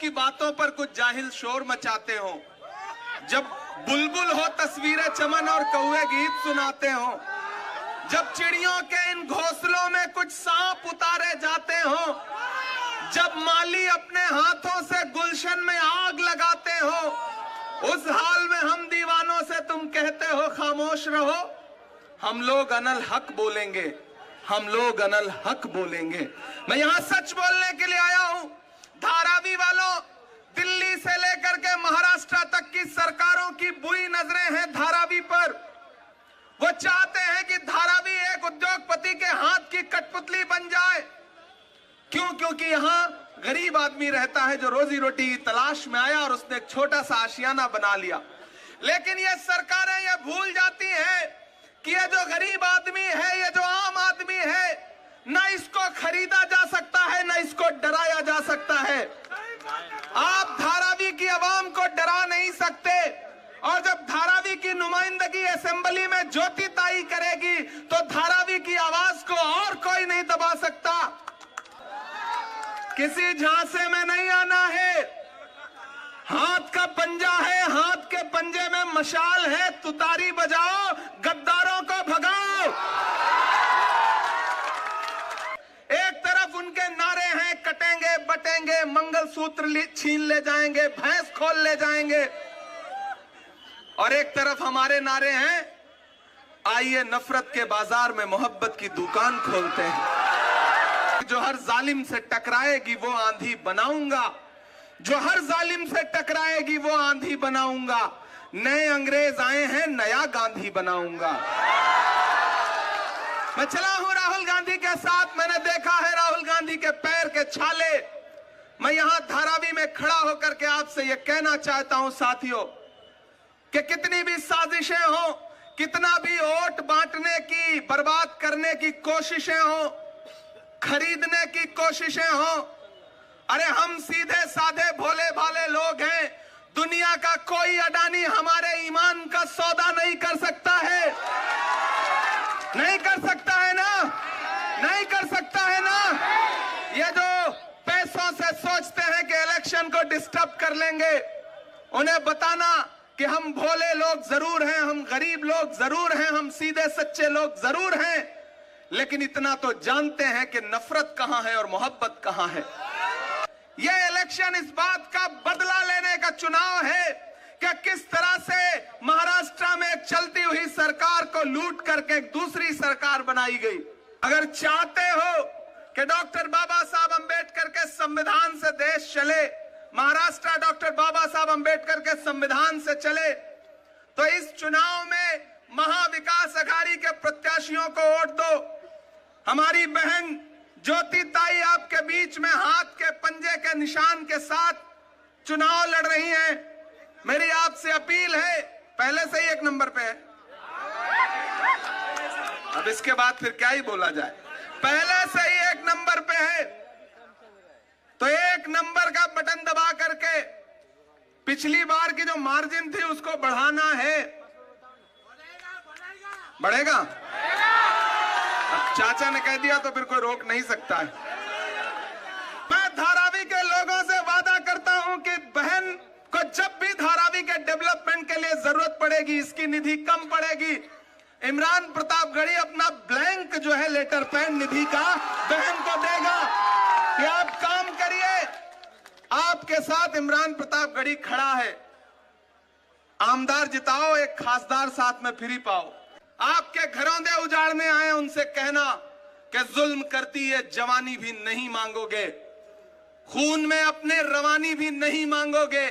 की बातों पर कुछ जाहिल शोर मचाते हो, जब बुलबुल हो तस्वीरें चमन और कौवे गीत सुनाते हो, जब चिड़ियों के इन घोंसलों में कुछ सांप उतारे जाते हो, जब माली अपने हाथों से गुलशन में आग लगाते हो, उस हाल में हम दीवानों से तुम कहते हो खामोश रहो। हम लोग अनल हक बोलेंगे, हम लोग अनल हक बोलेंगे। मैं यहां सच बोलने के लिए आया हूं। धारावी वालों, दिल्ली से लेकर के महाराष्ट्र तक की सरकारों की बुरी नजरें हैं धारावी पर। वो चाहते हैं कि धारावी एक उद्योगपति के हाथ की कठपुतली बन जाए। क्यों? क्योंकि यहां गरीब आदमी रहता है जो रोजी रोटी की तलाश में आया और उसने एक छोटा सा आशियाना बना लिया। लेकिन ये सरकारें ये भूल जाती हैं कि ये जो गरीब आदमी है, ये जो आम आदमी है, ना इसको खरीदा जा सकता है, ना इसको डराया जा सकता है। आप धारावी की आवाम को डरा नहीं सकते। और जब धारावी की नुमाइंदगी असेंबली में ज्योति ताई करेगी तो धारावी की आवाज को और कोई नहीं दबा सकता। किसी झांसे में नहीं आना है। हाथ का पंजा है, हाथ के पंजे में मशाल है, तुतारी बजाओ, गद्दारों को भगाओ। एक तरफ उनके नारे हैं कटेंगे बटेंगे, मंगलसूत्र छीन ले जाएंगे, भैंस खोल ले जाएंगे, और एक तरफ हमारे नारे हैं आइए नफरत के बाजार में मोहब्बत की दुकान खोलते हैं। जो हर जालिम से टकराएगी वो आंधी बनाऊंगा, जो हर जालिम से टकराएगी वो आंधी बनाऊंगा। नए अंग्रेज आए हैं, नया गांधी बनाऊंगा। मैं चला हूं राहुल गांधी के साथ, मैंने देखा है राहुल गांधी के पैर के छाले। मैं यहां धारावी में खड़ा होकर के आपसे यह कहना चाहता हूं साथियों कि कितनी भी साजिशें हो, कितना भी वोट बांटने की, बर्बाद करने की कोशिशें हो, खरीदने की कोशिशें हो, अरे हम सीधे साधे भोले भाले लोग हैं। दुनिया का कोई अडानी हमारे ईमान का सौदा नहीं कर सकता है। नहीं कर सकता है ना? नहीं कर सकता है ना? ये जो पैसों से सोचते हैं कि इलेक्शन को डिस्टर्ब कर लेंगे, उन्हें बताना कि हम भोले लोग जरूर हैं, हम गरीब लोग जरूर हैं, हम सीधे सच्चे लोग जरूर हैं, लेकिन इतना तो जानते हैं कि नफरत कहां है और मोहब्बत कहां है। यह इलेक्शन इस बात का बदला लेने का चुनाव है कि किस तरह से महाराष्ट्र में एक चलती हुई सरकार को लूट करके एक दूसरी सरकार बनाई गई। अगर चाहते हो कि डॉक्टर बाबा साहब अंबेडकर के संविधान से देश चले, महाराष्ट्र डॉक्टर बाबा साहब अंबेडकर के संविधान से चले, तो इस चुनाव में महाविकास अघाड़ी के प्रत्याशियों को वोट दो। हमारी बहन ज्योति ताई आपके बीच में हाथ के पंजे के निशान के साथ चुनाव लड़ रही हैं। मेरी आपसे अपील है, पहले से ही एक नंबर पे है, अब इसके बाद फिर क्या ही बोला जाए, पहले से ही एक नंबर पे है, तो एक नंबर का बटन दबा करके पिछली बार की जो मार्जिन थी उसको बढ़ाना है। बढ़ेगा? अब चाचा ने कह दिया तो फिर कोई रोक नहीं सकता है। मैं धारावी के लोगों से वादा करता हूं कि बहन को जब भी धारावी के डेवलपमेंट के लिए जरूरत पड़ेगी, इसकी निधि कम पड़ेगी, इमरान प्रतापगढ़ी अपना ब्लैंक जो है लेटर पैन निधि का बहन को देगा कि आप काम करिए। आपके साथ इमरान प्रतापगढ़ी खड़ा है। आमदार जिताओ, एक खासदार साथ में फ्री पाओ। आपके घरों दे उजाड़ने आए उनसे कहना कि जुल्म करती है जवानी भी नहीं मांगोगे, खून में अपने रवानी भी नहीं मांगोगे।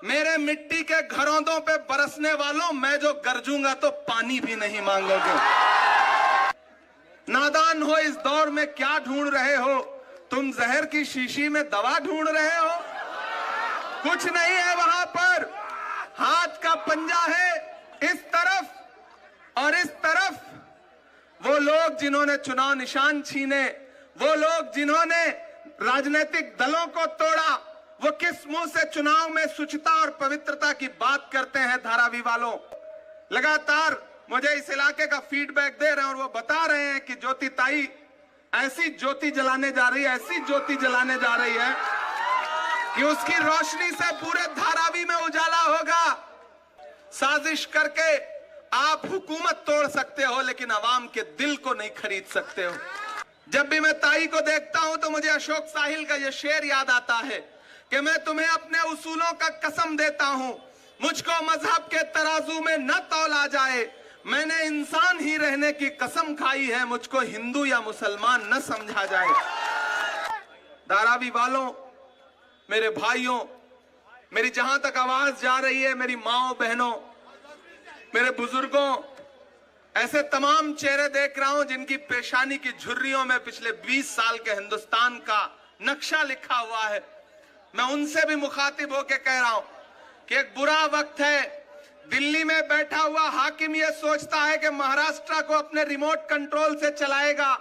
मेरे मिट्टी के घरोंदों पे बरसने वालों, मैं जो गरजूंगा तो पानी भी नहीं मांगोगे। नादान हो, इस दौर में क्या ढूंढ रहे हो? तुम जहर की शीशी में दवा ढूंढ रहे हो? कुछ नहीं है वहां पर। हाथ का पंजा है इस तरफ और इस तरफ। वो लोग जिन्होंने चुनाव निशान छीने, वो लोग जिन्होंने राजनीतिक दलों को तोड़ा, वो किस मुंह से चुनाव में शुचिता और पवित्रता की बात करते हैं? धारावी वालों, लगातार मुझे इस इलाके का फीडबैक दे रहे हैं और वो बता रहे हैं कि ज्योति ताई ऐसी ज्योति जलाने जा रही है, ऐसी ज्योति जलाने जा रही है कि उसकी रोशनी से पूरे धारावी में उजाला होगा। साजिश करके आप हुकूमत तोड़ सकते हो, लेकिन अवाम के दिल को नहीं खरीद सकते हो। जब भी मैं ताई को देखता हूं तो मुझे अशोक साहिल का यह शेर याद आता है कि मैं तुम्हें अपने उसूलों का कसम देता हूं, मुझको मजहब के तराजू में न तौला जाए, मैंने इंसान ही रहने की कसम खाई है, मुझको हिंदू या मुसलमान न समझा जाए। धारावी वालों, मेरे भाइयों, मेरी जहां तक आवाज जा रही है, मेरी माओ बहनों, मेरे बुजुर्गों, ऐसे तमाम चेहरे देख रहा हूं जिनकी पेशानी की झुर्रियों में पिछले 20 साल के हिंदुस्तान का नक्शा लिखा हुआ है। मैं उनसे भी मुखातिब होकर कह रहा हूं कि एक बुरा वक्त है। दिल्ली में बैठा हुआ हाकिम यह सोचता है कि महाराष्ट्र को अपने रिमोट कंट्रोल से चलाएगा,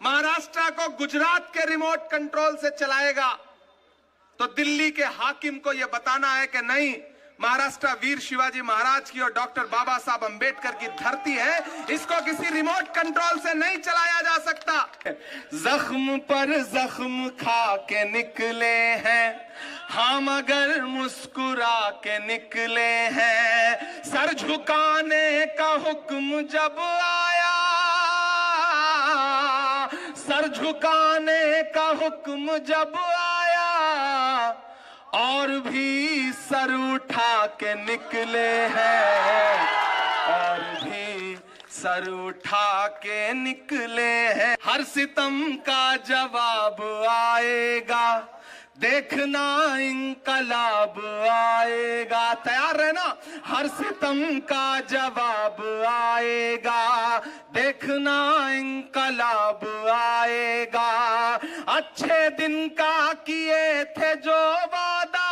महाराष्ट्र को गुजरात के रिमोट कंट्रोल से चलाएगा। तो दिल्ली के हाकिम को यह बताना है कि नहीं, महाराष्ट्र वीर शिवाजी महाराज की और डॉक्टर बाबा साहब अंबेडकर की धरती है, इसको किसी रिमोट कंट्रोल से नहीं चलाया जा सकता। जख्म पर जख्म खा के निकले हैं हम, अगर मुस्कुरा के निकले हैं। सर झुकाने का हुक्म जब आया, सर झुकाने का हुक्म जब आया, और भी सर उठा के निकले हैं, और भी सर उठा के निकले हैं। हर सितम का जवाब आएगा, देखना इंकलाब आएगा। तैयार रहना, हर सितम का जवाब आएगा, देखना इंकलाब आएगा। अच्छे दिन का किए थे जो वादा,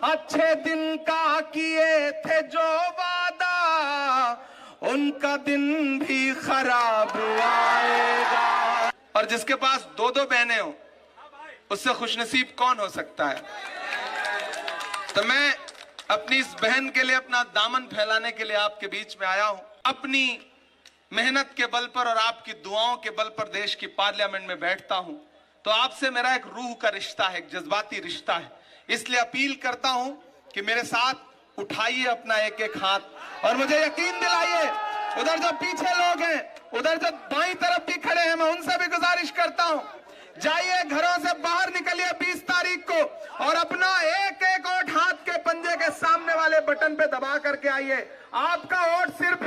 अच्छे दिन का किए थे जो वादा, उनका दिन भी खराब आएगा। और जिसके पास दो दो बहनें हो, उससे खुशनसीब कौन हो सकता है। तो मैं अपनी इस बहन के लिए अपना दामन फैलाने के लिए आपके बीच में आया हूं। अपनी मेहनत के बल पर और आपकी दुआओं के बल पर देश की पार्लियामेंट में बैठता हूं, तो आपसे मेरा एक रूह का रिश्ता है, एक जज्बाती रिश्ता है। इसलिए अपील करता हूं कि मेरे साथ उठाइए अपना एक एक हाथ और मुझे यकीन दिलाइए। उधर जो पीछे लोग हैं, उधर जो दाईं तरफ भी खड़े हैं, मैं उनसे भी गुजारिश करता हूं, जाइए घरों से बाहर निकलिए 20 तारीख को और अपना एक एक वोट हाथ के पंजे के सामने वाले बटन पे दबा करके आइए। आपका वोट सिर्फ